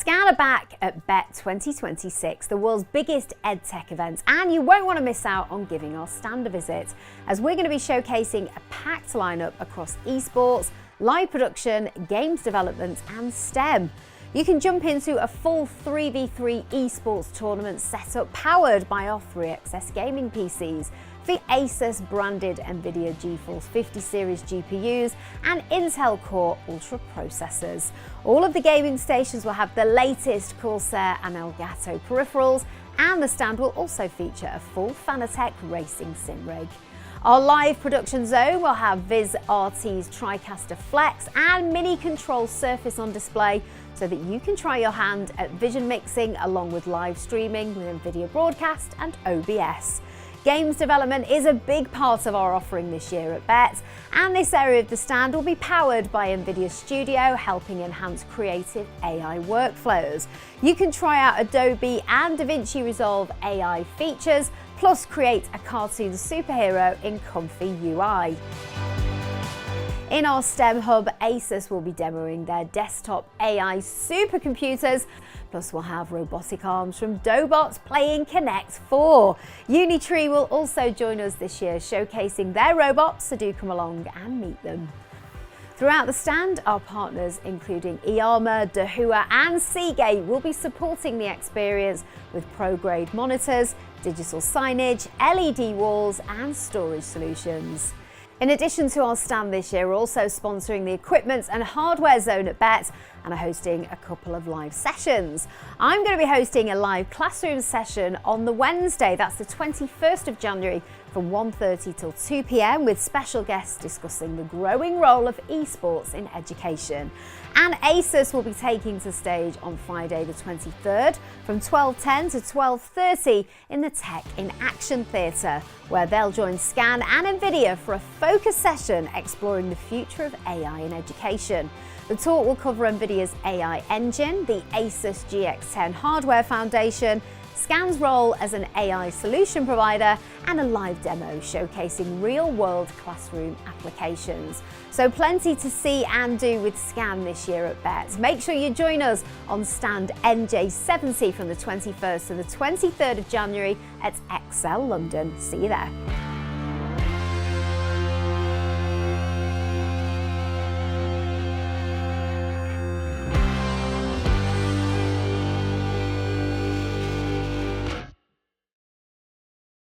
Scan are back at BETT 2026, the world's biggest EdTech event, and you won't want to miss out on giving our stand a visit, as we're going to be showcasing a packed lineup across esports, live production, games development and STEM. You can jump into a full 3v3 esports tournament setup powered by our 3XS gaming PCs, the Asus branded NVIDIA GeForce 50 series GPUs and Intel Core Ultra processors. All of the gaming stations will have the latest Corsair and Elgato peripherals, and the stand will also feature a full Fanatec racing sim rig. Our live production zone will have Viz RT's TriCaster Flex and Mini Control Surface on display, so that you can try your hand at vision mixing along with live streaming with NVIDIA Broadcast and OBS. Games development is a big part of our offering this year at BETT, and this area of the stand will be powered by NVIDIA Studio, helping enhance creative AI workflows. You can try out Adobe and DaVinci Resolve AI features, plus create a cartoon superhero in comfy UI. In our STEM hub, Asus will be demoing their desktop AI supercomputers, plus we'll have robotic arms from Dobot playing Connect 4. Unitree will also join us this year, showcasing their robots, so do come along and meet them. Throughout the stand, our partners including eArmor, Dahua and Seagate will be supporting the experience with pro-grade monitors, digital signage, LED walls and storage solutions. In addition to our stand this year, we're also sponsoring the equipment and hardware zone at BETT and are hosting a couple of live sessions. I'm going to be hosting a live classroom session on the Wednesday, that's the 21st of January, from 1:30 till 2 p.m. with special guests discussing the growing role of esports in education. And Asus will be taking to stage on Friday the 23rd from 12:10 to 12:30 in the Tech in Action Theatre, where they'll join Scan and NVIDIA for a focus session exploring the future of AI in education. The talk will cover NVIDIA's AI engine, the Asus GX10 hardware foundation, Scan's role as an AI solution provider, and a live demo showcasing real-world classroom applications. So plenty to see and do with Scan this year at BETT. Make sure you join us on Stand NJ70 from the 21st to the 23rd of January at Excel London. See you there.